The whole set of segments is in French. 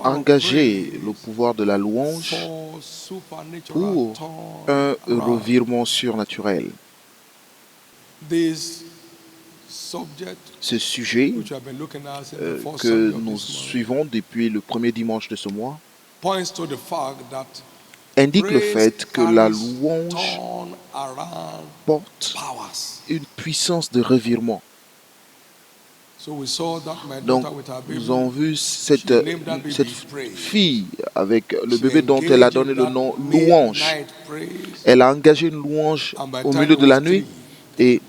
engager le pouvoir de la louange pour un revirement surnaturel. Ce sujet que nous suivons depuis le premier dimanche de ce mois indique le fait que la louange porte une puissance de revirement. Donc, nous avons vu cette fille avec le bébé dont elle a donné le nom Louange. Elle a engagé une louange au milieu de la nuit et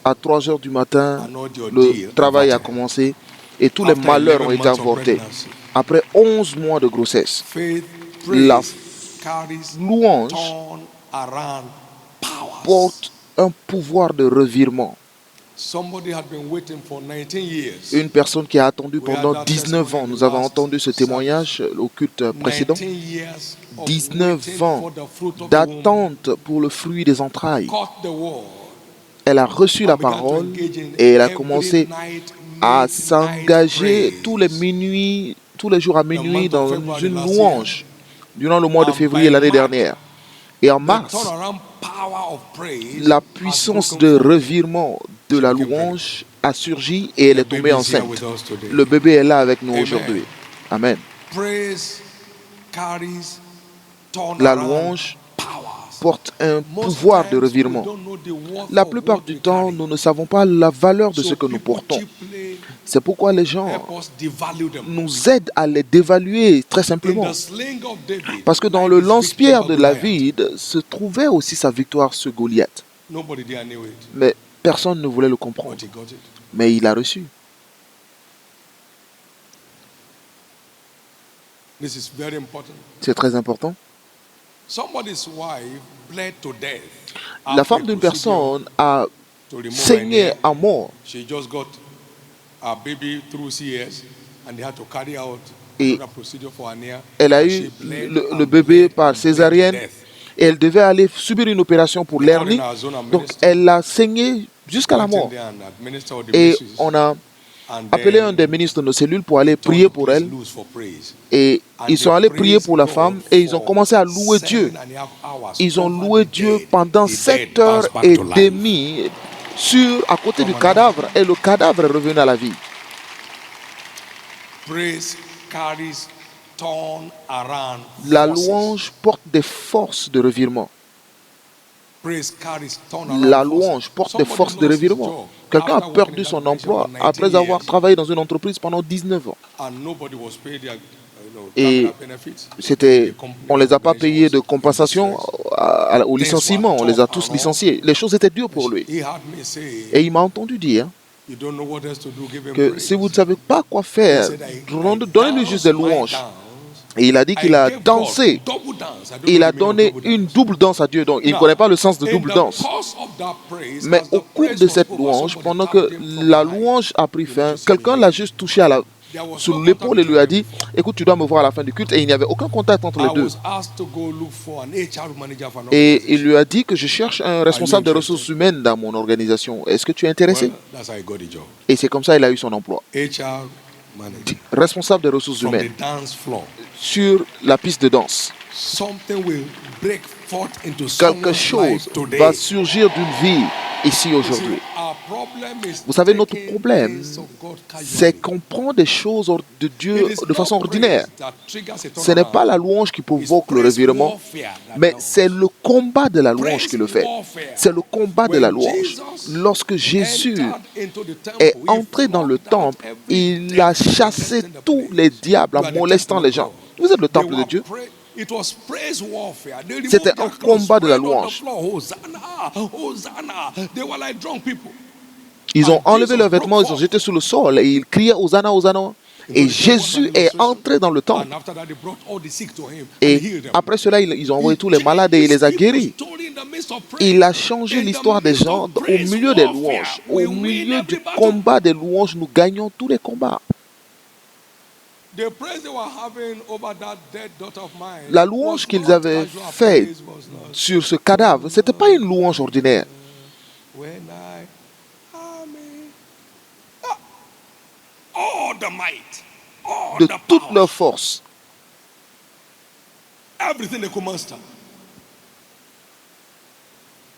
à 3 heures du matin, le travail a commencé et tous les malheurs ont été avortés. Après 11 mois de grossesse, la louange porte un pouvoir de revirement. Une personne qui a attendu pendant 19 ans, nous avons entendu ce témoignage au culte précédent, 19 ans d'attente pour le fruit des entrailles. Elle a reçu la parole et elle a commencé à s'engager tous les jours à minuit dans une louange durant le mois de février l'année dernière. Et en mars, la puissance de revirement de la louange a surgi et elle est tombée enceinte. Le bébé est là avec nous aujourd'hui. Amen. La louange porte un pouvoir de revirement. La plupart du temps, nous ne savons pas la valeur de ce que nous portons. C'est pourquoi les gens nous aident à les dévaluer très simplement. Parce que dans le lance-pierre de David se trouvait aussi sa victoire sur Goliath. Mais personne ne voulait le comprendre. Mais il a reçu. C'est très important. La femme d'une personne a saigné à mort. Et elle a eu le bébé par césarienne et elle devait aller subir une opération pour l'hernie. Donc elle a saigné jusqu'à la mort. Et on a appelé un des ministres de nos cellules pour aller prier pour elle. Et ils sont allés prier pour la femme et ils ont commencé à louer Dieu. Ils ont loué Dieu pendant 7h30 à côté du cadavre. Et le cadavre est revenu à la vie. La louange porte des forces de revirement. La louange porte des forces de revirement. Quelqu'un a perdu son emploi après avoir travaillé dans une entreprise pendant 19 ans. Et on ne les a pas payés de compensation au licenciement. On les a tous licenciés. Les choses étaient dures pour lui. Et il m'a entendu dire que si vous ne savez pas quoi faire, donnez-lui juste des louanges. Et il a dit qu'il a dansé. Il a donné une double danse à Dieu. Donc, il ne connaît pas le sens de double danse. Mais au cours de cette louange, pendant que la louange a pris fin, quelqu'un l'a juste touché sur l'épaule et lui a dit « Écoute, tu dois me voir à la fin du culte. » Et il n'y avait aucun contact entre les deux. Et il lui a dit que je cherche un responsable des ressources humaines dans mon organisation. Est-ce que tu es intéressé? Et c'est comme ça qu'il a eu son emploi. Responsable des ressources humaines sur la piste de danse. Quelque chose va surgir d'une vie ici aujourd'hui. Vous savez, notre problème, c'est qu'on prend des choses de Dieu de façon ordinaire. Ce n'est pas la louange qui provoque le revirement, mais c'est le combat de la louange qui le fait. C'est le combat de la louange. Lorsque Jésus est entré dans le temple, il a chassé tous les diables en molestant les gens. Vous êtes le temple de Dieu. C'était un combat de la louange. Ils ont enlevé leurs vêtements, ils ont jeté sur le sol et ils criaient Hosanna, Hosanna. Et Jésus est entré dans le temple. Et après cela, ils ont envoyé tous les malades et il les a guéris. Il a changé l'histoire des gens au milieu des louanges. Au milieu du combat des louanges, nous gagnons tous les combats. La louange qu'ils avaient faite sur ce cadavre, ce n'était pas une louange ordinaire. de toute leur force.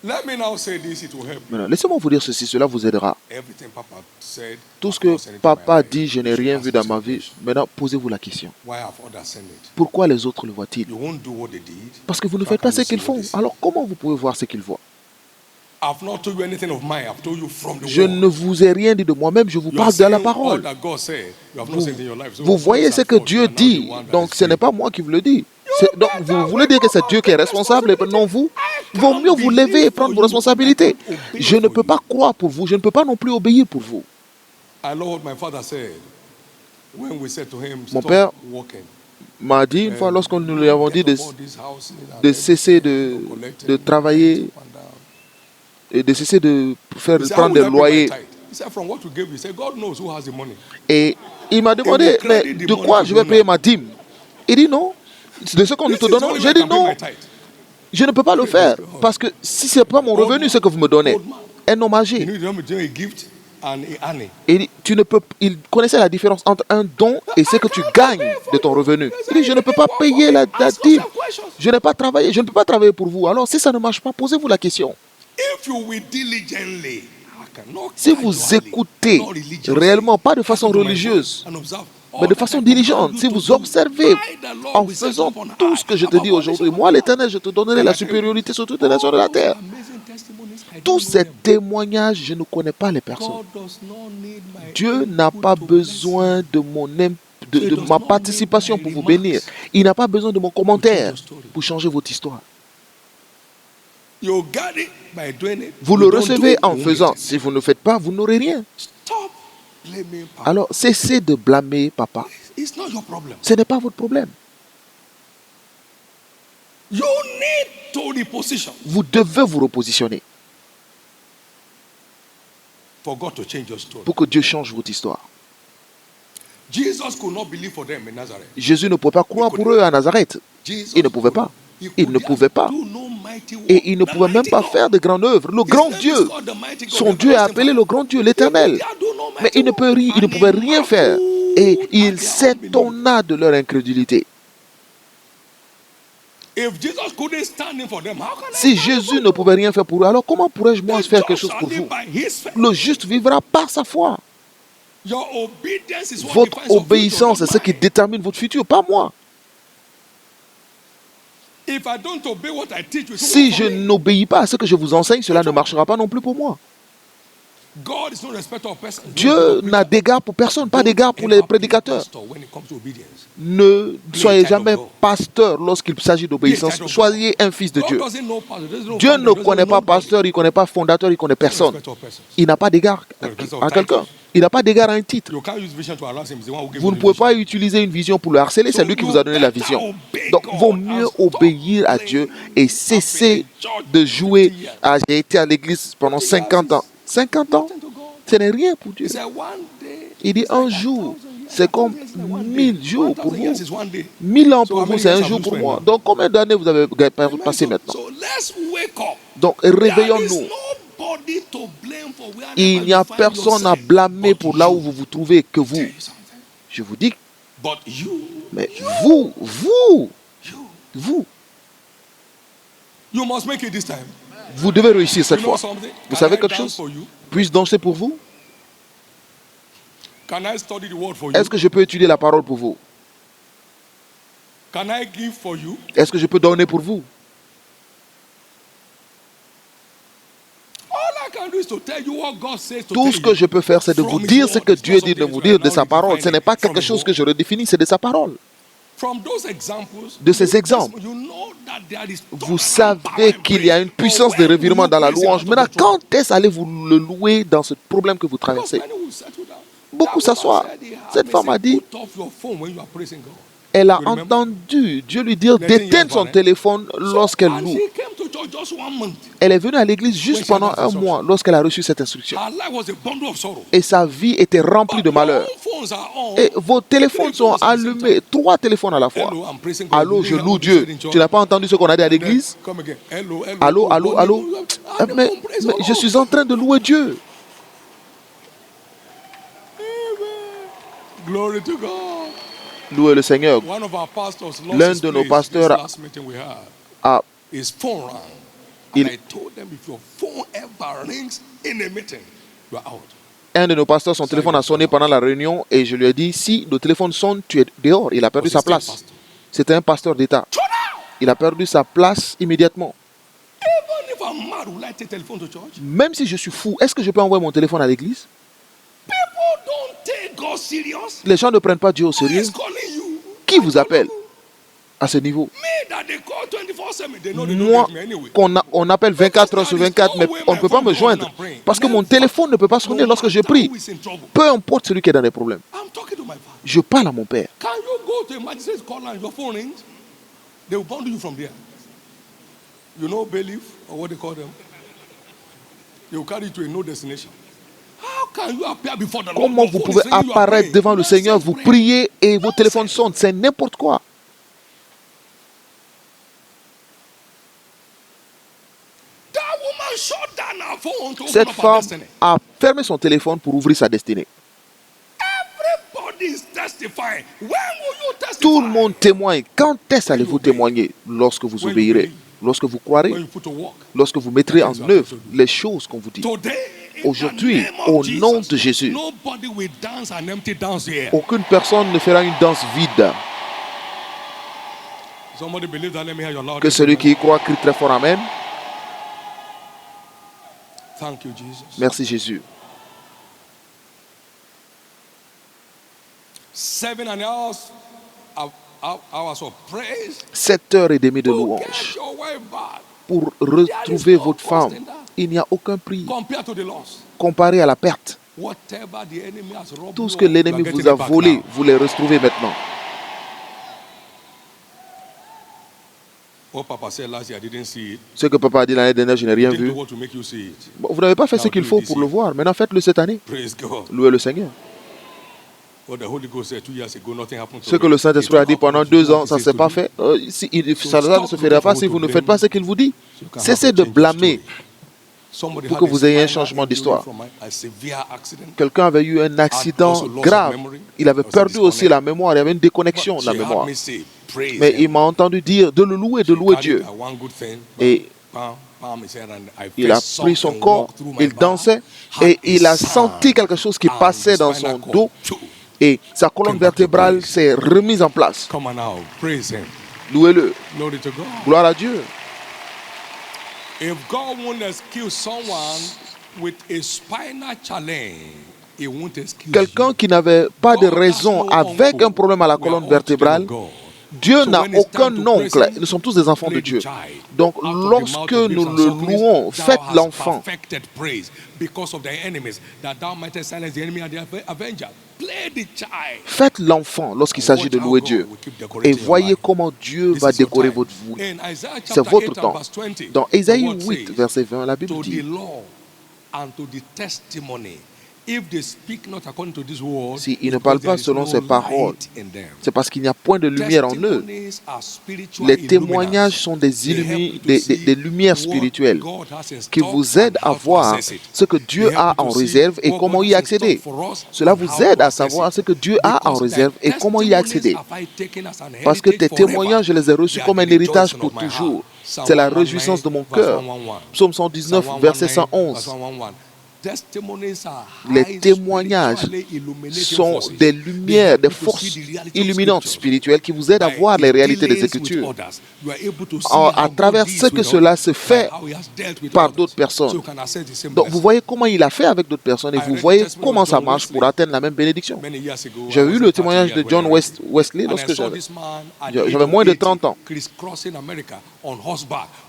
Maintenant, laissez-moi vous dire ceci, cela vous aidera. Tout ce que papa dit, je n'ai rien vu dans ma vie. Maintenant, posez-vous la question. Pourquoi les autres le voient-ils? Parce que vous ne faites pas ce qu'ils font. Alors comment vous pouvez voir ce qu'ils voient? Je ne vous ai rien dit de moi-même, je vous parle de la parole. Vous voyez ce que Dieu dit, donc ce n'est pas moi qui vous le dis. Donc vous voulez dire que c'est Dieu qui est responsable et non vous? Il vaut mieux vous lever et prendre vos responsabilités. Je ne peux pas croire pour vous, je ne peux pas non plus obéir pour vous. Mon père m'a dit une fois, lorsque nous lui avons dit de cesser de travailler et de cesser de prendre des loyers. Et il m'a demandé, mais de quoi je vais payer ma dîme? Il dit non, de ce qu'on nous te donne. J'ai dit non, je ne peux pas le faire parce que si ce n'est pas mon revenu, ce que vous me donnez, un homme âgé. Et il connaissait la différence entre un don et ce que tu gagnes de ton revenu. Il dit, je ne peux pas payer la dîme. Je n'ai pas travaillé, je ne peux pas travailler pour vous. Alors si ça ne marche pas, posez-vous la question. Si vous écoutez réellement, pas de façon religieuse, mais de façon diligente, si vous observez en faisant tout ce que je te dis aujourd'hui, moi l'Éternel, je te donnerai la supériorité sur toutes les nations de la terre. Tous ces témoignages, je ne connais pas les personnes. Dieu n'a pas besoin de ma participation pour vous bénir. Il n'a pas besoin de mon commentaire pour changer votre histoire. Vous le recevez en faisant. Si vous ne faites pas, vous n'aurez rien. Alors, cessez de blâmer papa. Ce n'est pas votre problème. Vous devez vous repositionner pour que Dieu change votre histoire. Jésus ne pouvait pas croire pour eux à Nazareth. Il ne pouvait pas. Il ne pouvait pas. Et il ne pouvait même pas faire de grandes œuvres. Le grand Dieu, son Dieu est appelé le grand Dieu, l'Éternel. Mais il ne pouvait rien faire. Et il s'étonna de leur incrédulité. Si Jésus ne pouvait rien faire pour eux, alors comment pourrais-je moi faire quelque chose pour vous? Le juste vivra par sa foi. Votre obéissance est ce qui détermine votre futur, pas moi. Si je n'obéis pas à ce que je vous enseigne, cela ne marchera pas non plus pour moi. Dieu n'a d'égard pour personne, pas d'égard pour les prédicateurs. Ne soyez jamais pasteur lorsqu'il s'agit d'obéissance. Soyez un fils de Dieu. Dieu ne connaît pas pasteur, il ne connaît pas fondateur, il ne connaît personne. Il n'a pas d'égard à quelqu'un. Il n'a pas d'égard à un titre. Vous ne pouvez pas utiliser une vision pour le harceler, c'est lui qui vous a donné la vision. Donc, il vaut mieux obéir à Dieu et cesser de jouer. J'ai été à l'église pendant 50 ans. 50 ans, ce n'est rien pour Dieu. Il dit un jour, c'est comme 1000 jours pour vous. 1000 ans pour vous, c'est un jour pour moi. Donc, combien d'années vous avez passé maintenant? Donc, réveillons-nous. Il n'y a personne à blâmer pour là où vous vous trouvez que vous. Je vous dis, mais vous, vous devez réussir cette fois. Vous savez quelque chose? Puis-je danser pour vous? Est-ce que je peux étudier la parole pour vous? Est-ce que je peux donner pour vous? Tout ce que je peux faire, c'est de vous dire ce que Dieu dit de vous dire de sa parole. Ce n'est pas quelque chose que je redéfinis, c'est de sa parole. De ces exemples, vous savez qu'il y a une puissance de revirement dans la louange. Maintenant, quand est-ce allez-vous le louer dans ce problème que vous traversez? Beaucoup s'assoient. Cette femme a dit, elle a entendu Dieu lui dire d'éteindre son téléphone lorsqu'elle loue. Elle est venue à l'église juste pendant un mois lorsqu'elle a reçu cette instruction. Et sa vie était remplie de malheur. Et vos téléphones sont allumés, 3 téléphones à la fois. Allô, je loue Dieu. Tu n'as pas entendu ce qu'on a dit à l'église? Allô, allô, allô. Mais je suis en train de louer Dieu. Glory to God. Louez le Seigneur. L'un de nos pasteurs a... Un de nos pasteurs, son téléphone a sonné pendant la réunion et je lui ai dit, si le téléphone sonne, tu es dehors. Il a perdu sa place. C'était un pasteur d'État. Il a perdu sa place immédiatement. Même si je suis fou, est-ce que je peux envoyer mon téléphone à l'église? Les gens ne prennent pas Dieu au sérieux. Qui vous appelle à ce niveau? Moi, on appelle 24 heures sur 24, mais on ne peut pas me joindre parce que mon téléphone ne peut pas sonner lorsque je prie. Peu importe celui qui est dans des problèmes. Je parle à mon Père. You know bailiff or what they call them? They will carry you to a no destination. How can you appear before the Lord? Comment vous pouvez apparaître devant le Seigneur, vous priez et vos téléphones sonnent? C'est n'importe quoi. Cette femme a fermé son téléphone pour ouvrir sa destinée. Tout le monde témoigne. Quand est-ce allez-vous témoigner? Lorsque vous obéirez. Lorsque vous croirez, lorsque vous mettrez en œuvre les choses qu'on vous dit. Aujourd'hui, au nom de Jésus, aucune personne ne fera une danse vide. Que celui qui y croit crie très fort Amen. Merci Jésus. 7h30 de louange pour retrouver votre femme. Il n'y a aucun prix comparé à la perte. Tout ce que l'ennemi vous a volé, vous les retrouvez maintenant. Ce que papa a dit l'année dernière, je n'ai rien vu. Bon, vous n'avez pas fait ce qu'il faut pour le voir. Maintenant, faites-le cette année. Louez le Seigneur. Ce que le Saint-Esprit a dit pendant 2 ans, ça ne s'est pas fait. Ça ne se fera pas si vous ne faites pas ce qu'il vous dit. Cessez de blâmer pour que vous ayez un changement d'histoire. Quelqu'un avait eu un accident grave. Il avait perdu aussi la mémoire. Il y avait une déconnexion de la mémoire. Mais il m'a entendu dire de le louer, de louer Dieu. Et il a pris son corps, il dansait et il a senti quelque chose qui passait dans son dos. Et sa colonne vertébrale s'est remise en place. Louez-le. Gloire à Dieu. Quelqu'un qui n'avait pas de raison avec un problème à la colonne vertébrale, Dieu n'a aucun oncle. Nous sommes tous des enfants de Dieu. Donc, lorsque nous le louons, faites l'enfant. Faites l'enfant lorsqu'il s'agit de louer Dieu. Et voyez comment Dieu va décorer votre vie. C'est votre temps. Dans Ésaïe 8, verset 20, la Bible dit: s'ils ne parlent pas selon ses paroles, c'est parce qu'il n'y a point de lumière en eux. Les témoignages sont des lumières spirituelles qui vous aident à voir ce que Dieu a en réserve et comment y accéder. Cela vous aide à savoir ce que Dieu a en réserve et comment y accéder. Parce que tes témoignages, je les ai reçus comme un héritage pour toujours. C'est la réjouissance de mon cœur. Psaume 119, verset 111. Les témoignages sont des lumières, des forces illuminantes spirituelles qui vous aident à voir les réalités des Écritures. À travers ce que cela se fait par d'autres personnes. Donc vous voyez comment il a fait avec d'autres personnes et vous voyez comment ça marche pour atteindre la même bénédiction. J'ai eu le témoignage de John Wesley lorsque j'avais moins de 30 ans.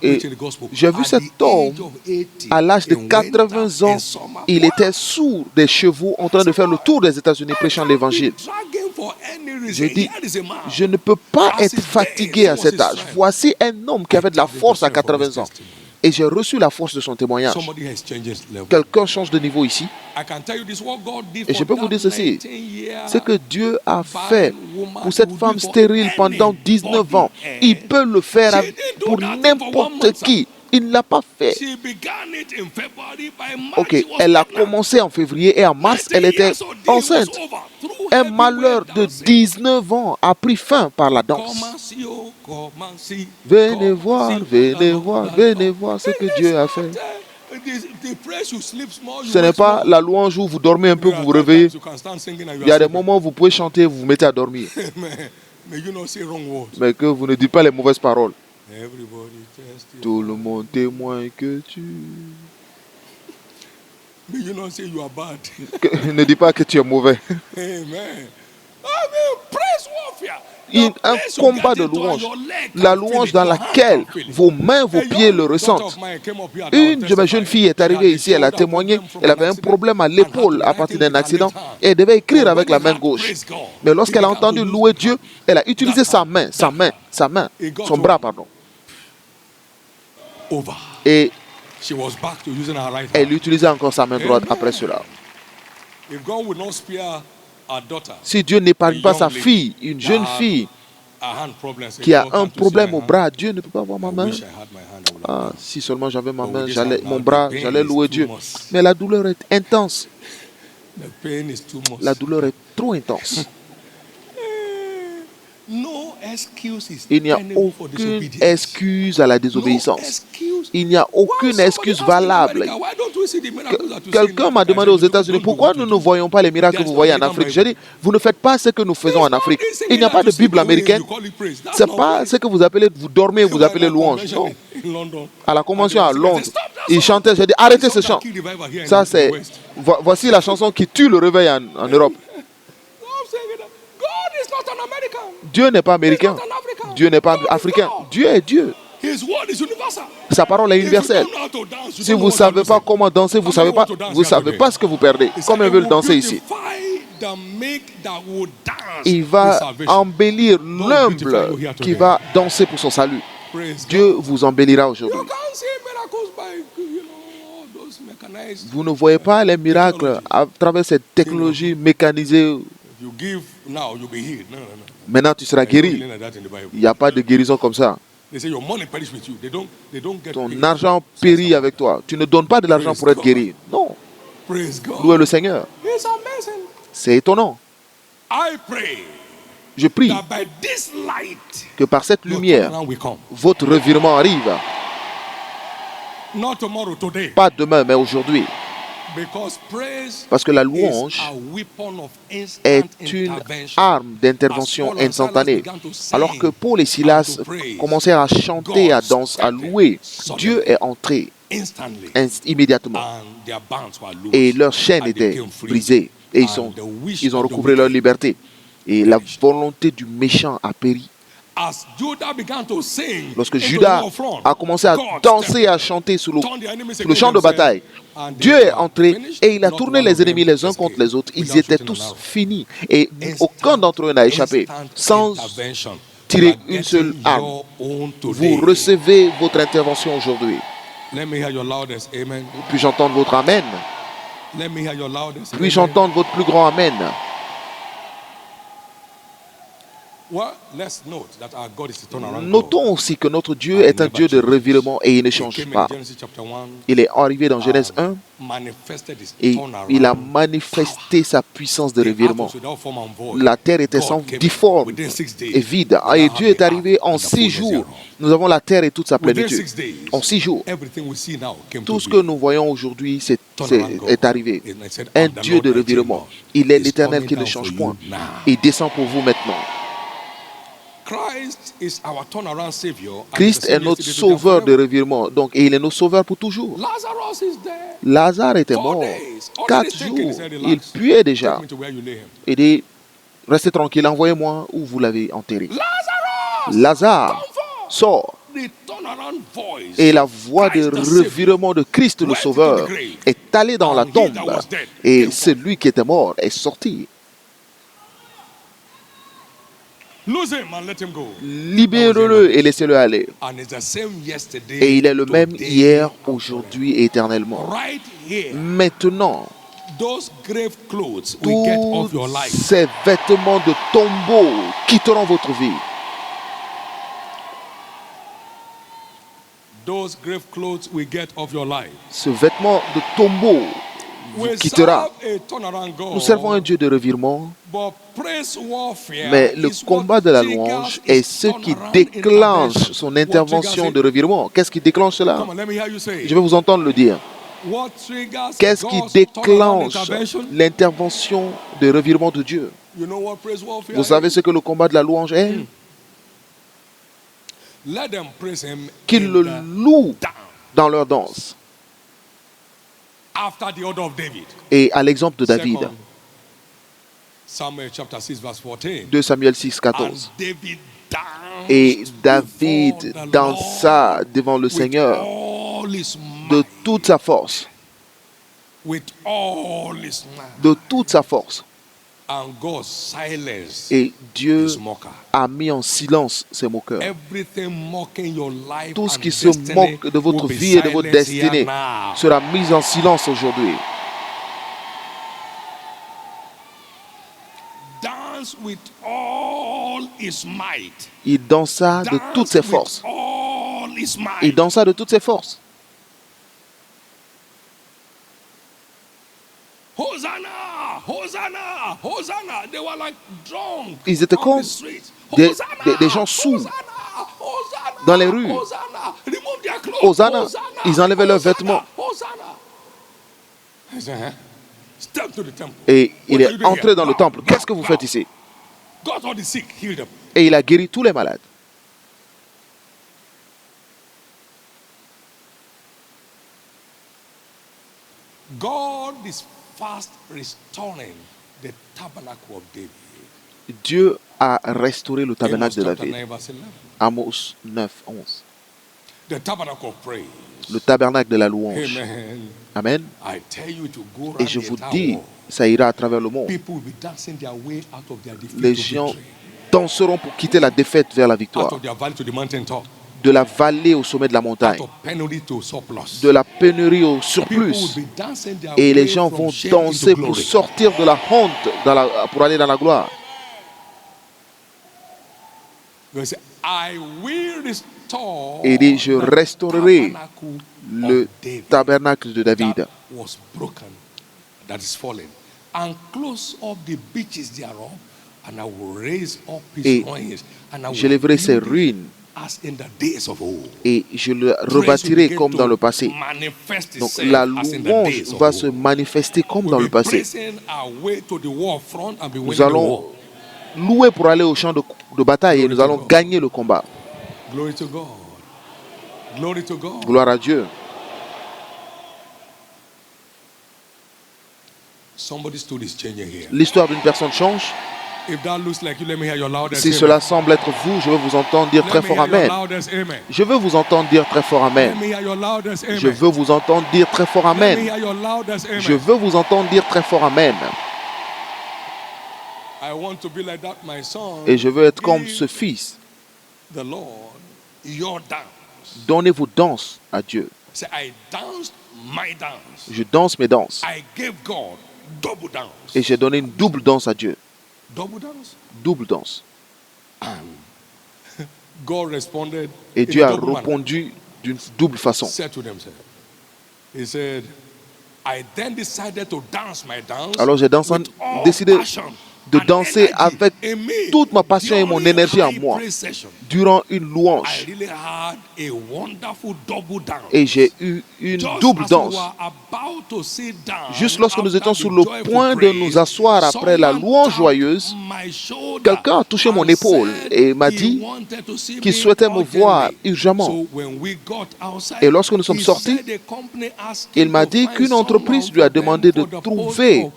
Et j'ai vu cet homme à l'âge de 80 ans. Il était sourd des chevaux en train de faire le tour des États-Unis prêchant l'évangile. J'ai dit, je ne peux pas être fatigué à cet âge. Voici un homme qui avait de la force à 80 ans. Et j'ai reçu la force de son témoignage. Quelqu'un change de niveau ici. Et je peux vous dire ceci. Ce que Dieu a fait pour cette femme stérile pendant 19 ans, il peut le faire pour n'importe qui. Il ne l'a pas fait. Ok, elle a commencé en février et en mars, elle était enceinte. Un malheur de 19 ans a pris fin par la danse. Venez voir, venez voir, venez voir ce que Dieu a fait. Ce n'est pas la louange où vous dormez un peu, vous vous réveillez. Il y a des moments où vous pouvez chanter, vous vous mettez à dormir. Mais que vous ne dites pas les mauvaises paroles. Tout le monde témoigne que tu... Ne dis pas que tu es mauvais. Un combat de louange. La louange dans laquelle vos mains, vos pieds le ressentent. Une de mes jeunes filles est arrivée ici, elle a témoigné. Elle avait un problème à l'épaule à partir d'un accident et elle devait écrire avec la main gauche. Mais lorsqu'elle a entendu louer Dieu, elle a utilisé sa main, son bras, pardon. Et elle utilisait encore sa main droite après cela. Si Dieu n'épargne pas sa fille, une jeune fille qui a un problème au bras, Dieu ne peut pas avoir ma main. Ah, si seulement j'avais ma main, mon bras, j'allais louer Dieu. Mais la douleur est intense. La douleur est trop intense. Il n'y a aucune excuse à la désobéissance. Il n'y a aucune excuse valable. Quelqu'un m'a demandé aux États-Unis pourquoi nous ne voyons pas les miracles que vous voyez en Afrique. J'ai dit, vous ne faites pas ce que nous faisons en Afrique. Il n'y a pas de Bible américaine. Ce n'est pas ce que vous appelez, vous dormez, vous appelez louange. Non. À la convention à Londres, ils chantaient. J'ai dit, arrêtez ce chant. Ça, c'est. Voici la chanson qui tue le réveil en Europe. Dieu n'est pas américain. Dieu n'est pas africain. Dieu est Dieu. Sa parole est universelle. Si vous ne savez pas comment danser, vous ne savez pas ce que vous perdez. Combien veulent danser ici? Il va embellir l'humble qui va danser pour son salut. Dieu vous embellira aujourd'hui. Vous ne voyez pas les miracles à travers cette technologie mécanisée. Maintenant, tu seras guéri. Il n'y a pas de guérison comme ça. Ton argent périt avec toi. Tu ne donnes pas de l'argent pour être guéri. Non. Louez le Seigneur. C'est étonnant. Je prie que par cette lumière, votre revirement arrive. Pas demain, mais aujourd'hui. Parce que la louange est une arme d'intervention instantanée. Alors que Paul et Silas commencèrent à chanter, à danser, à louer, Dieu est entré immédiatement. Et leur chaîne était brisée. Et ils ont recouvré leur liberté. Et la volonté du méchant a péri. Lorsque Judas a commencé à danser et à chanter sur le champ de bataille, Dieu est entré et il a tourné les ennemis les uns contre les autres. Ils étaient tous finis et aucun d'entre eux n'a échappé sans tirer une seule arme. Vous recevez votre intervention aujourd'hui. Puis-je entendre votre amen? Puis-je entendre votre plus grand amen? Notons aussi que notre Dieu est un Dieu de revirement et il ne change pas. Il est arrivé dans Genèse 1 et il a manifesté sa puissance de revirement. La terre était sans difforme et vide. Et Dieu est arrivé en 6 jours. Nous avons la terre et toute sa plénitude. En 6 jours. Tout ce que nous voyons aujourd'hui est arrivé. Un Dieu de revirement. Il est l'Éternel qui ne change point. Il descend pour vous maintenant. Christ est notre sauveur de revirement. Donc, et il est notre sauveur pour toujours. Lazare était mort. 4 jours. Il puait déjà. Il dit, restez tranquille, envoyez-moi où vous l'avez enterré. Lazare, sort. Et la voix de revirement de Christ le Sauveur est allée dans la tombe. Et celui qui était mort est sorti. Libérez-le et laissez-le aller. Et il est le même hier, aujourd'hui et éternellement. Maintenant, tous ces vêtements de tombeau quitteront votre vie. Ce vêtement de tombeau vous quittera. Nous servons un Dieu de revirement, mais le combat de la louange est ce qui déclenche son intervention de revirement. Qu'est-ce qui déclenche cela? Je vais vous entendre le dire. Qu'est-ce qui déclenche l'intervention de revirement de Dieu? Vous savez ce que le combat de la louange est? Qu'ils le louent dans leur danse. Et à l'exemple de David, 2 Samuel 6, 14. Et David dansa devant le Seigneur de toute sa force. De toute sa force. Et Dieu a mis en silence ses moqueurs. Tout ce qui se moque de votre vie et de votre destinée sera mis en silence aujourd'hui. Il dansa de toutes ses forces. Il dansa de toutes ses forces. Ils étaient comme des gens saouls dans les rues. Hosanna, ils enlevaient leurs vêtements. Et il est entré dans le temple. Qu'est-ce que vous faites ici? Et il a guéri tous les malades. Dieu a restauré le tabernacle de David. Amos 9, 11. Le tabernacle de la louange. Amen. Et je vous dis, ça ira à travers le monde. Les gens danseront pour quitter la défaite vers la victoire. De la vallée au sommet de la montagne. De la pénurie au surplus. Et les gens vont danser pour sortir de la honte, pour aller dans la gloire. Il dit, je restaurerai le tabernacle de David. Et je lèverai ses ruines et je le rebâtirai comme dans le passé. Donc la louange va se manifester comme dans le passé. Nous allons louer pour aller au champ de bataille et nous allons gagner le combat. Gloire à Dieu. L'histoire d'une personne change. Si cela semble être vous, je veux vous entendre dire très fort Amen. Je veux vous entendre dire très fort Amen. Je veux vous entendre dire très fort Amen. Je veux vous entendre dire très fort Amen. Et je veux être comme ce fils. Donnez vos danses à Dieu. Je danse mes danses. Et j'ai donné une double danse à Dieu. Double danse. Et Dieu a répondu d'une double façon. Alors j'ai décidé de danser avec toute ma passion et mon énergie en moi durant une louange. Et j'ai eu une double danse. Juste lorsque nous étions sur le point de nous asseoir après la louange joyeuse, quelqu'un a touché mon épaule et m'a dit qu'il souhaitait me voir urgemment. Et lorsque nous sommes sortis, il m'a dit qu'une entreprise lui a demandé de trouver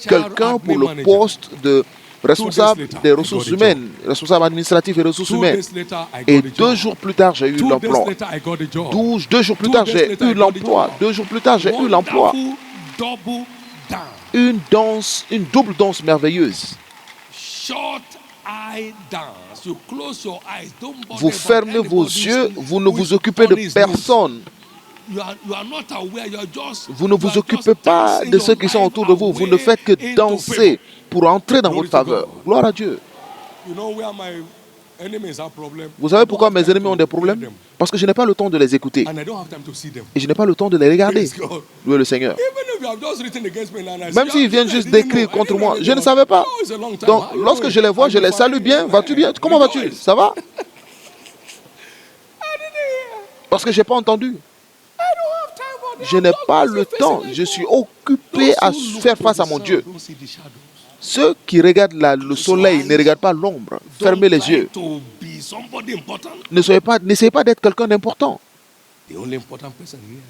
quelqu'un pour le poste de responsable des ressources humaines, responsable administratif et ressources humaines. Et 2 jours plus tard, j'ai eu l'emploi. 2 jours plus tard, j'ai eu l'emploi. 2 jours plus tard, j'ai eu l'emploi. Une danse, une double danse merveilleuse. Vous fermez vos yeux, vous ne vous occupez de personne. Vous ne vous occupez pas de ceux qui sont autour de vous. Vous ne faites que danser pour entrer dans votre faveur. Gloire à Dieu. Vous savez pourquoi mes ennemis ont des problèmes? Parce que je n'ai pas le temps de les écouter. Et je n'ai pas le temps de les regarder. Louez le Seigneur. Même s'ils viennent juste d'écrire contre moi, je ne savais pas. Donc, lorsque je les vois, je les salue bien. Vas-tu bien? Comment vas-tu? Ça va? Parce que je n'ai pas entendu. Je n'ai pas le temps. Je suis occupé à faire face à mon Dieu. Ceux qui regardent le soleil ne regardent pas l'ombre. Fermez les yeux. N'essayez pas d'être quelqu'un d'important.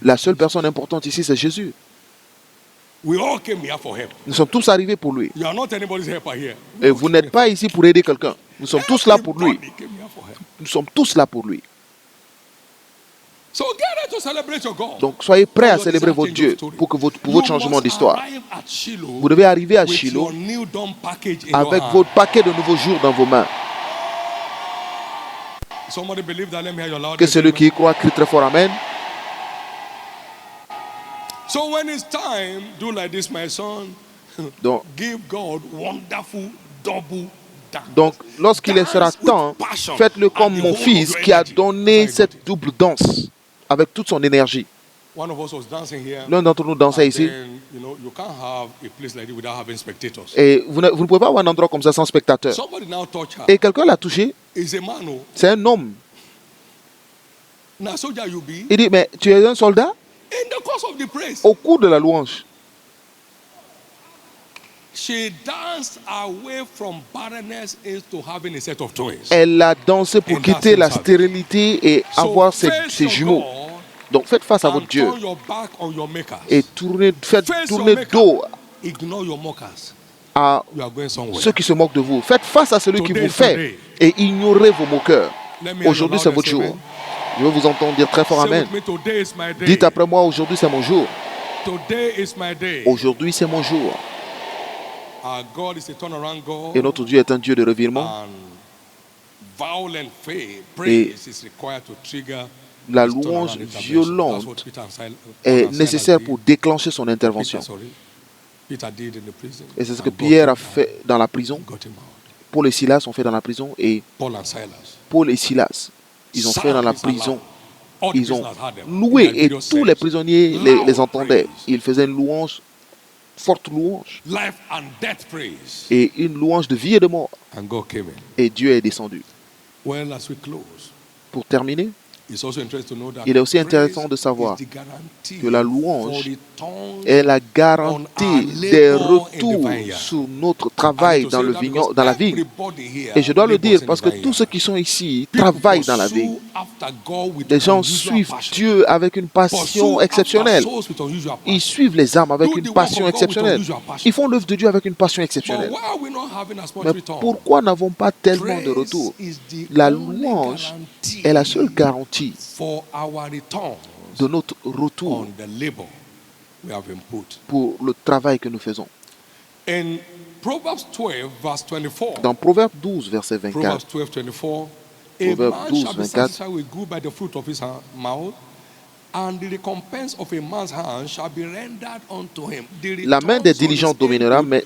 La seule personne importante ici, c'est Jésus. Nous sommes tous arrivés pour lui. Et vous n'êtes pas ici pour aider quelqu'un. Nous sommes tous là pour lui. Nous sommes tous là pour lui. Donc soyez prêts à célébrer votre Dieu pour votre changement d'histoire. Vous devez arriver à Shiloh avec votre paquet de nouveaux jours dans vos mains. Que celui qui y croit crie très fort Amen. Donc, lorsqu'il sera temps, faites-le comme mon fils qui a donné cette double danse avec toute son énergie. L'un d'entre nous dansait ici. Et vous ne pouvez pas avoir un endroit comme ça sans spectateurs. Et quelqu'un l'a touché. C'est un homme. Il dit, mais tu es un soldat? Au cours de la louange, elle a dansé pour quitter la stérilité et avoir ses jumeaux. Donc faites face à votre Dieu et faites tourner dos à ceux qui se moquent de vous. Faites face à celui qui vous fait et ignorez vos moqueurs. Aujourd'hui c'est votre jour. Je veux vous entendre dire très fort Amen. Dites après moi, aujourd'hui c'est mon jour. Aujourd'hui c'est mon jour. Et notre Dieu est un Dieu de revirement. Et la louange violente est nécessaire pour déclencher son intervention. Et c'est ce que Pierre a fait dans la prison. Paul et Silas ont fait dans la prison. Et Paul et Silas, ils ont fait dans la prison. Ils ont loué et tous les prisonniers les entendaient. Ils faisaient une louange, forte louange. Et une louange de vie et de mort. Et Dieu est descendu. Pour terminer, il est aussi intéressant de savoir que la louange est la garantie des retours sur notre travail dans la vigne. Et je dois le dire parce que tous ceux qui sont ici travaillent dans la vigne. Les gens suivent Dieu avec une passion exceptionnelle. Ils suivent les âmes avec une passion exceptionnelle. Ils font l'œuvre de Dieu avec une passion exceptionnelle. Mais pourquoi n'avons pas tellement de retours? La louange est la seule garantie de notre retour pour le travail que nous faisons. Dans Proverbe 12, verset 24, Proverbe 12, 24, la main des diligents dominera, mais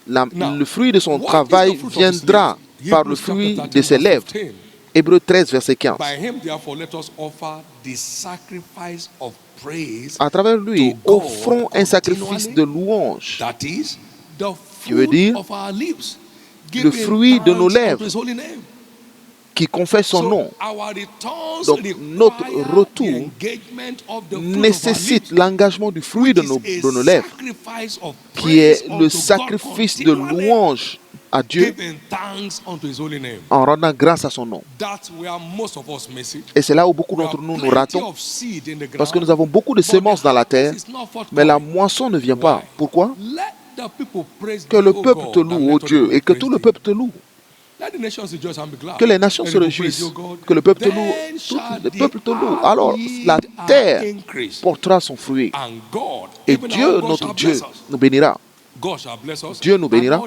le fruit de son travail viendra par le fruit de ses lèvres. Hébreux 13, verset 15. À travers lui, offrons un sacrifice de louange, qui veut dire le fruit de nos lèvres, qui confesse son nom. Donc notre retour nécessite l'engagement du fruit de nos lèvres, qui est le sacrifice de louange à Dieu en rendant grâce à son nom. Et c'est là où beaucoup d'entre nous ratons, parce que nous avons beaucoup de semences dans la terre, mais la moisson ne vient pas. Pourquoi? Que le peuple te loue, ô Dieu, et que tout le peuple te loue. Que les nations se réjouissent, que le peuple te loue, tout le peuple te loue. Alors la terre portera son fruit. Et Dieu, notre Dieu, nous bénira. Dieu nous bénira.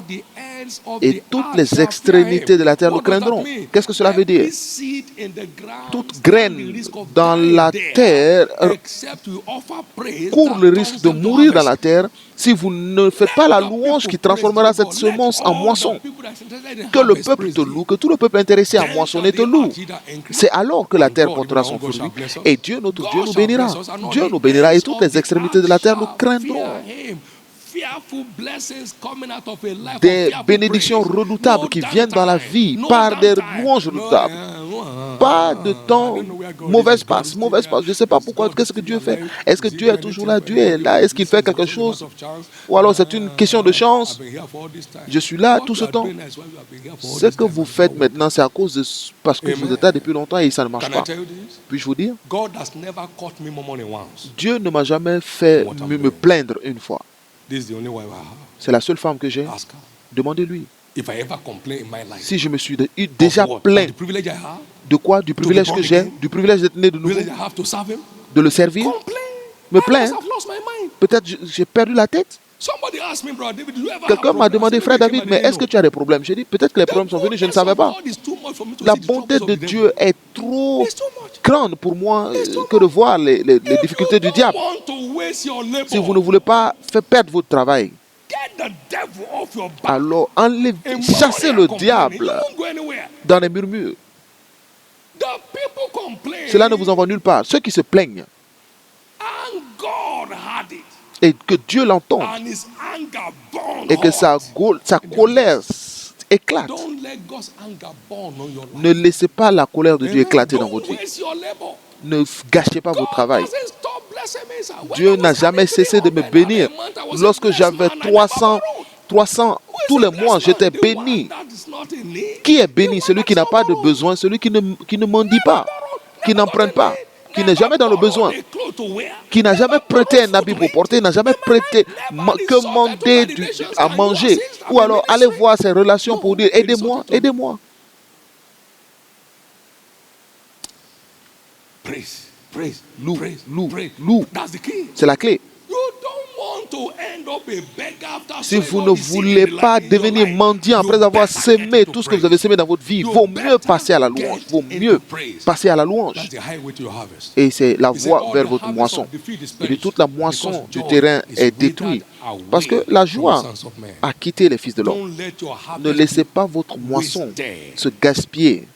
Et toutes les extrémités de la terre le craindront. Qu'est-ce que cela veut dire? Toute graine dans la terre court le risque de mourir dans la terre si vous ne faites pas la louange qui transformera cette semence en moisson. Que le peuple te loue, que tout le peuple intéressé à moissonner te loue. C'est alors que la terre portera son fruit et Dieu, notre Dieu, nous bénira. Dieu nous bénira et toutes les extrémités de la terre nous craindront. Des bénédictions redoutables qui viennent dans la vie par des louanges redoutables. Pas de temps, mauvaise passe. Je ne sais pas pourquoi, qu'est-ce que Dieu fait? Est-ce que Dieu est toujours là? Dieu est là? Est-ce qu'il fait quelque chose? Ou alors c'est une question de chance? Je suis là tout ce temps. Ce que vous faites maintenant, c'est à cause de... parce que vous êtes là depuis longtemps et ça ne marche pas. Puis-je vous dire? Dieu ne m'a jamais fait me plaindre une fois. C'est la seule femme que j'ai. Demandez-lui. Si je me suis déjà plaint de quoi? Du privilège que j'ai, du privilège d'être né de nouveau, de le servir, me plaindre. Peut-être j'ai perdu la tête. Quelqu'un m'a demandé, frère David, mais est-ce que tu as des problèmes? J'ai dit, peut-être que les problèmes sont venus, je ne savais pas. La bonté de Dieu est trop grande pour moi que de voir les difficultés du diable. Si vous ne voulez pas faire perdre votre travail, alors chassez le diable dans les murmures. Cela ne vous envoie nulle part. Ceux qui se plaignent et que Dieu l'entende et que sa colère éclate. Ne laissez pas la colère de Dieu éclater dans votre vie. Ne gâchez pas votre travail. Dieu n'a jamais cessé de me bénir. Lorsque j'avais 300 tous les mois, j'étais béni. Qui est béni? Celui qui n'a pas de besoin, celui qui ne mendie pas, qui n'emprunte pas, qui n'est jamais dans le besoin, qui n'a jamais prêté un habit pour porter, n'a jamais prêté que demander à manger, ou alors aller voir ses relations pour dire aidez-moi, aidez-moi. Loue. C'est la clé. Si vous ne voulez pas devenir mendiant après avoir sémé tout ce que vous avez sémé dans votre vie, il vaut mieux passer à la louange. Et c'est la voie vers votre moisson. Et toute la moisson du terrain est détruite. Parce que la joie a quitté les fils de l'homme. Ne laissez pas votre moisson se gaspiller.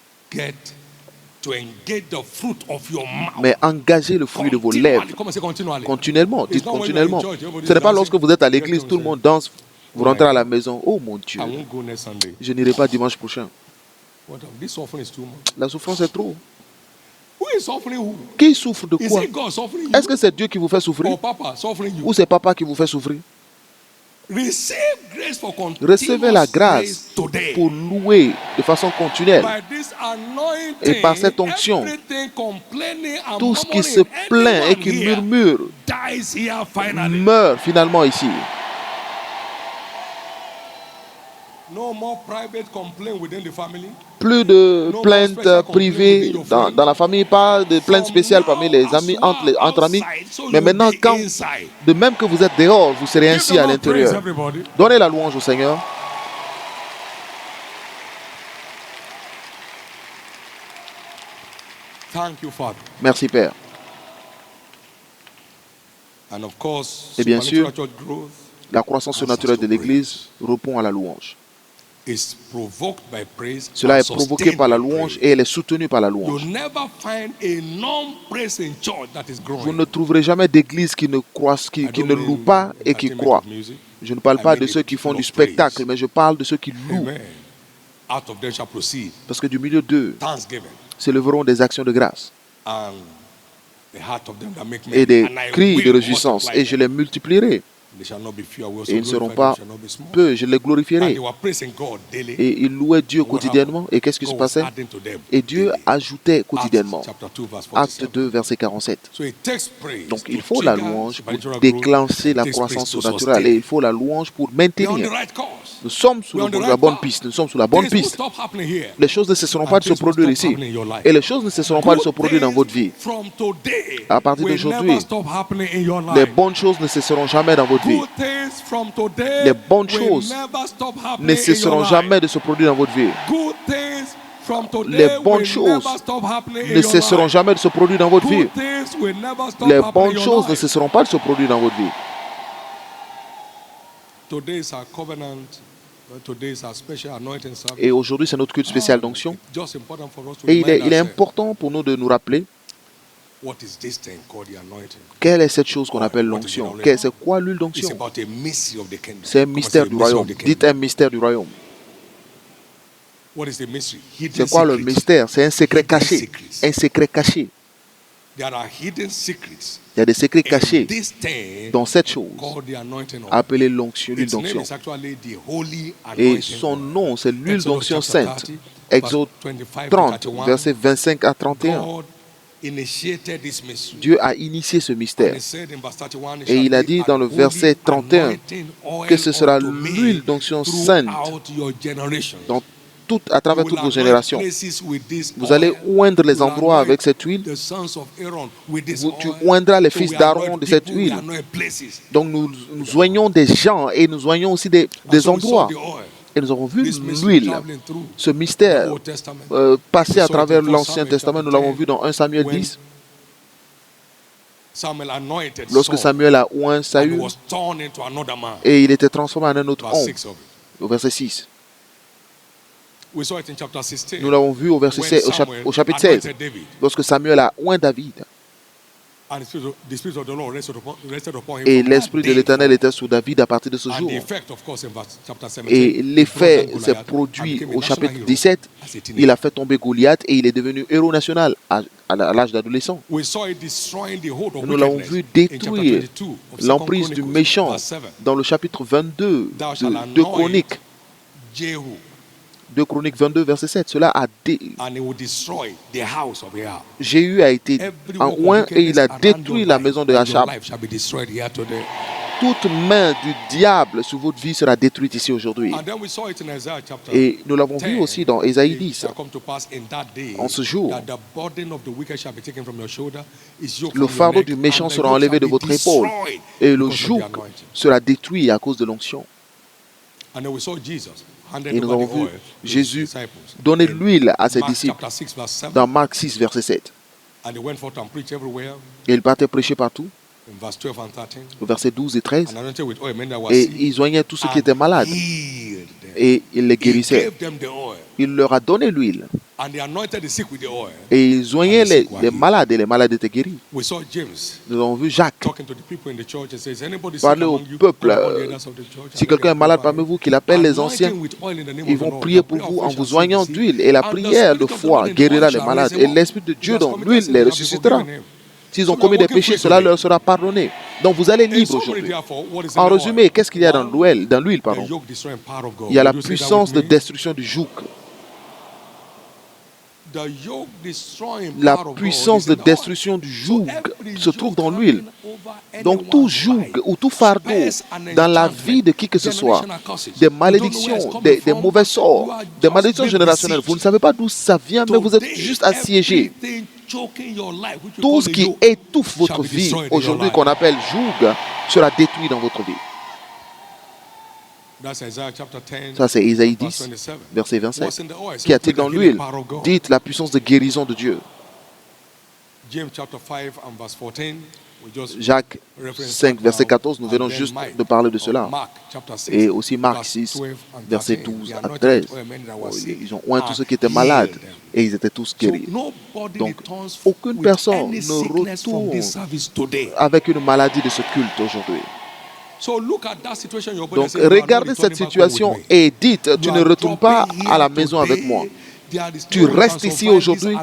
Mais engagez le fruit de vos lèvres continuellement. Dites continuellement. Ce n'est pas lorsque vous êtes à l'église, tout le monde danse, vous rentrez à la maison. Oh mon Dieu, je n'irai pas dimanche prochain. La souffrance est trop. Qui souffre de quoi? Est-ce que c'est Dieu qui vous fait souffrir? Ou c'est papa qui vous fait souffrir? Recevez la grâce pour louer de façon continuelle. Et par cette onction, tout ce qui se plaint et qui murmure meurt finalement ici. Plus de plaintes privées dans la famille, pas de plaintes spéciales parmi les amis, entre amis. Mais maintenant, de même que vous êtes dehors, vous serez ainsi à l'intérieur. Donnez la louange au Seigneur. Merci Père. Et bien sûr, la croissance surnaturelle de l'Église répond à la louange. Cela est provoqué par la louange et elle est soutenue par la louange. Vous ne trouverez jamais d'église qui ne loue pas et qui croit. Je ne parle pas de ceux qui font du spectacle, mais je parle de ceux qui louent. Parce que du milieu d'eux s'élèveront des actions de grâce et des cris de réjouissance, et je les multiplierai. Et ils ne seront pas peu, je les glorifierai. Et ils louaient Dieu quotidiennement. Et qu'est-ce qui se passait? Et Dieu ajoutait quotidiennement. Acte 2, verset 47. Donc il faut la louange pour déclencher la croissance surnaturelle. Et il faut la louange pour maintenir. Nous sommes sur la bonne piste. Nous sommes sur la bonne piste. Les choses ne cesseront pas de se produire ici. Et les choses ne cesseront pas de se produire dans votre vie. À partir d'aujourd'hui, les bonnes choses ne cesseront jamais dans votre vie. votre vie. Les bonnes choses ne cesseront jamais de se produire dans votre vie. Les bonnes choses ne cesseront jamais de se produire dans votre vie. Les bonnes choses ne cesseront pas de se produire dans votre vie. Et aujourd'hui, c'est notre culte spécial d'onction. Et il est important pour nous de nous rappeler quelle est cette chose qu'on appelle l'onction. C'est quoi l'huile d'onction? C'est un mystère du royaume. Dites un mystère du royaume. C'est quoi le mystère? C'est un secret caché. Un secret caché. Il y a des secrets cachés dans cette chose appelée l'onction, l'huile d'onction. Et son nom, c'est l'huile d'onction sainte. Exode 30, versets 25 à 31. Dieu a initié ce mystère. Et il a dit dans le verset 31 que ce sera l'huile d'onction sainte à travers toutes vos générations. Vous allez oindre les endroits avec cette huile. Tu oindras les fils d'Aaron de cette huile. Donc nous oignons des gens et nous oignons aussi des endroits. Et nous avons vu l'huile, ce mystère passer à travers l'Ancien Testament. Nous l'avons vu dans 1 Samuel 10. Lorsque Samuel a oint Saül et il était transformé en un autre homme. Au verset 6. Nous l'avons vu au chapitre 16, lorsque Samuel a oint David. Et l'Esprit de l'Éternel était sur David à partir de ce jour. Et l'effet s'est produit au chapitre 17. Il a fait tomber Goliath et il est devenu héros national à l'âge d'adolescent. Nous l'avons vu détruire l'emprise du méchant dans le chapitre 22 de 2 Chroniques. 2 Chroniques 22, verset 7. Cela a Jéhu a été oint et il a détruit la maison de Achab. Toute main du diable sur votre vie sera détruite ici aujourd'hui. Et nous l'avons vu aussi dans Ésaïe 10. En ce jour, le fardeau du méchant sera enlevé de votre épaule et le joug sera détruit à cause de l'onction. Et nous avons vu Jésus donner l'huile à ses disciples dans Marc 6, verset 7. Et il partait prêcher partout, au verset 12 et 13. Et il soignait tous ceux qui étaient malades. Et il les guérissait. Il leur a donné l'huile. Et il soignait les malades et les malades étaient guéris. Nous avons vu Jacques parler au peuple. Si quelqu'un est malade parmi vous, qu'il appelle les anciens, ils vont prier pour vous en vous soignant d'huile. Et la prière de foi guérira les malades. Et l'Esprit de Dieu dans l'huile les ressuscitera. S'ils ont commis des péchés, cela leur sera pardonné. Donc vous allez libre aujourd'hui. En résumé, qu'est-ce qu'il y a dans l'huile? Il y a la puissance de destruction du joug. La puissance de destruction du joug se trouve dans l'huile. Donc tout joug ou tout fardeau dans la vie de qui que ce soit, des malédictions, des mauvais sorts, des malédictions générationnelles, vous ne savez pas d'où ça vient, mais vous êtes juste assiégés. Tout ce qui étouffe votre vie aujourd'hui, qu'on appelle joug, sera détruit dans votre vie. Ça, c'est Ésaïe 10, verset 27. Qu'y a-t-il dans l'huile? Dites la puissance de guérison de Dieu. Jacques 5, verset 14, nous venons juste de parler de cela. Et aussi Marc 6, verset 12 à 13. Ils ont oint tous ceux qui étaient malades et ils étaient tous guéris. Donc, aucune personne ne retourne avec une maladie de ce culte aujourd'hui. Donc, regardez cette situation et dites, tu ne retournes pas à la maison avec moi. Tu restes ici aujourd'hui.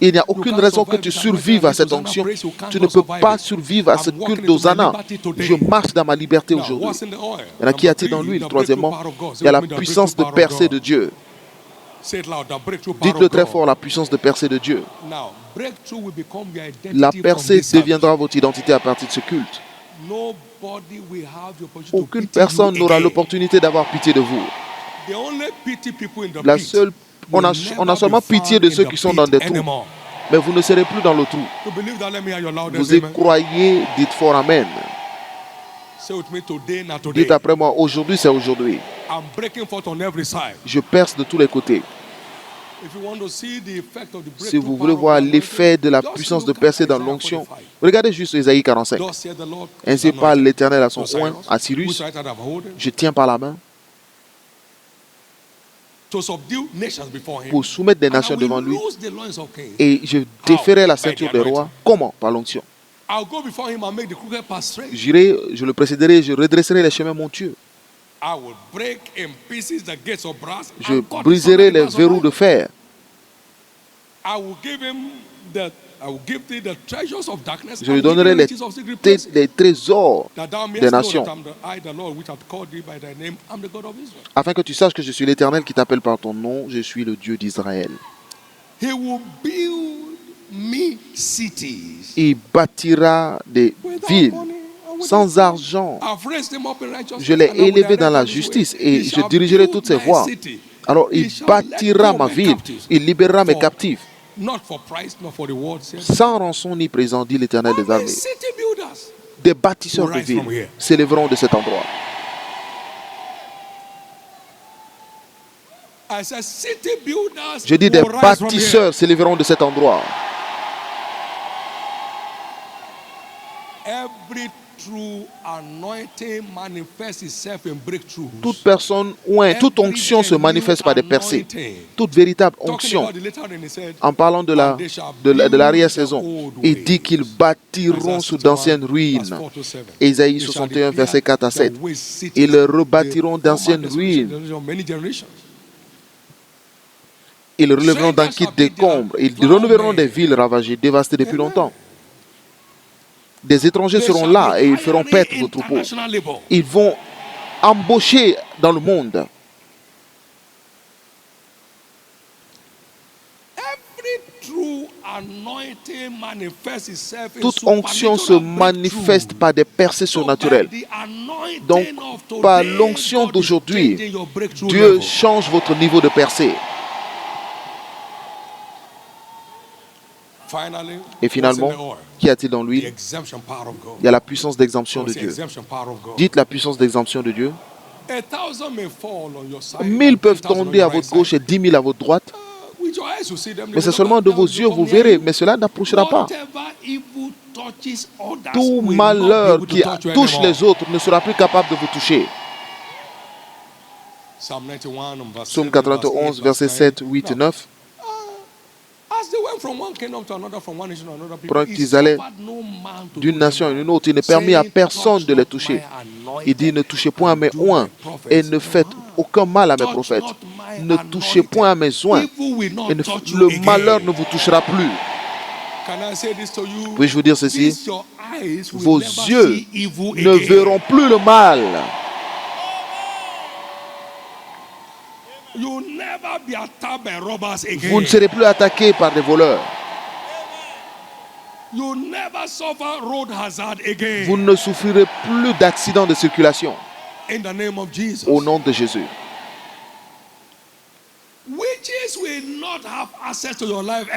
Il n'y a aucune raison que tu survives à cette onction. Tu ne peux pas survivre à ce culte d'Hosanna. Je marche dans ma liberté aujourd'hui. Il y en a qui a-t-il dans l'huile? Troisièmement, il y a la puissance de percée de Dieu. Dites-le très fort, la puissance de percée de Dieu. La percée deviendra votre identité à partir de ce culte. Aucune personne n'aura l'opportunité d'avoir pitié de vous. On a seulement pitié de ceux qui sont dans des trous. Mais vous ne serez plus dans le trou. Vous y croyez, dites fort Amen. Dites après moi, aujourd'hui c'est aujourd'hui. Je perce de tous les côtés. Si vous voulez voir l'effet de la puissance de percer dans l'onction, regardez juste Ésaïe 45. Ainsi parle l'Éternel à son oint, à Cyrus. Je tiens par la main pour soumettre des nations devant lui, et je déferai la ceinture des rois. Comment? Par l'onction. J'irai, je le précéderai, je redresserai les chemins montueux. Je briserai les verrous de fer. Je lui donnerai les trésors des nations, afin que tu saches que je suis l'Éternel qui t'appelle par ton nom. Je suis le Dieu d'Israël. Il bâtira des villes sans argent. Je l'ai élevé dans la justice et je dirigerai toutes ses voies. Alors il bâtira ma ville, il libérera mes captifs. Sans rançon ni présent, dit l'Éternel des armées. Des bâtisseurs de villes s'élèveront de cet endroit. Je dis des bâtisseurs s'élèveront de cet endroit. Toute personne ou toute onction se manifeste par des percées. Toute véritable onction. En parlant de l'arrière-saison, il dit qu'ils bâtiront sous d'anciennes ruines. Ésaïe 61, versets 4 à 7. Ils rebâtiront d'anciennes ruines. Ils relèveront d'un kit décombres. Ils renouvelleront des villes ravagées, dévastées depuis longtemps. Des étrangers seront là et ils feront paître vos troupeaux. Ils vont embaucher dans le monde. Toute onction se manifeste par des percées surnaturelles. Donc, par l'onction d'aujourd'hui, Dieu change votre niveau de percée. Et finalement, qu'y a-t-il dans l'huile? Il y a la puissance d'exemption de Dieu. Dites la puissance d'exemption de Dieu. 1000 peuvent tomber à votre gauche et 10 000 à votre droite. Mais c'est seulement de vos yeux vous verrez, mais cela n'approchera pas. Tout malheur qui touche les autres ne sera plus capable de vous toucher. Psaume 91, versets 7, 8 et 9. Pendant qu'ils allaient d'une nation à une autre, il ne permit à personne de les toucher. Il dit, ne touchez point à mes oints et ne faites aucun mal à mes prophètes. Ne touchez point à mes oints et le malheur ne vous touchera plus. Puis-je vous dire ceci? Vos yeux ne verront plus le mal. Vous ne serez plus attaqué par des voleurs. Vous ne souffrirez plus d'accidents de circulation. Au nom de Jésus.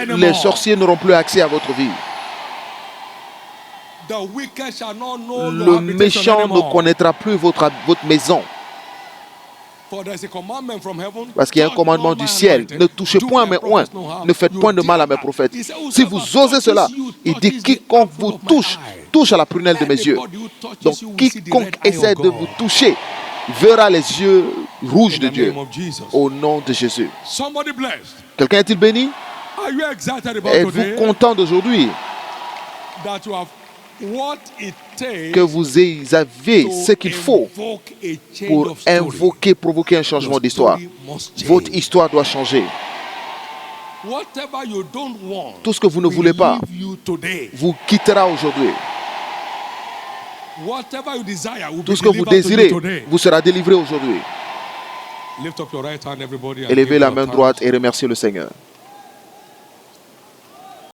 Les sorciers n'auront plus accès à votre vie. Le méchant ne connaîtra plus votre maison. Parce qu'il y a un commandement du ciel. Ne touchez point à mes oints. Ne faites point de mal à mes prophètes. Si vous osez cela, il dit quiconque vous touche, touche à la prunelle de mes yeux. Donc quiconque essaie de vous toucher verra les yeux rouges de Dieu. Au nom de Jésus. Quelqu'un est-il béni? Êtes-vous content d'aujourd'hui que vous avez ce qu'il faut pour provoquer un changement d'histoire? Votre histoire doit changer. Tout ce que vous ne voulez pas vous quittera aujourd'hui. Tout ce que vous désirez vous sera délivré aujourd'hui. Élevez la main droite et remerciez le Seigneur.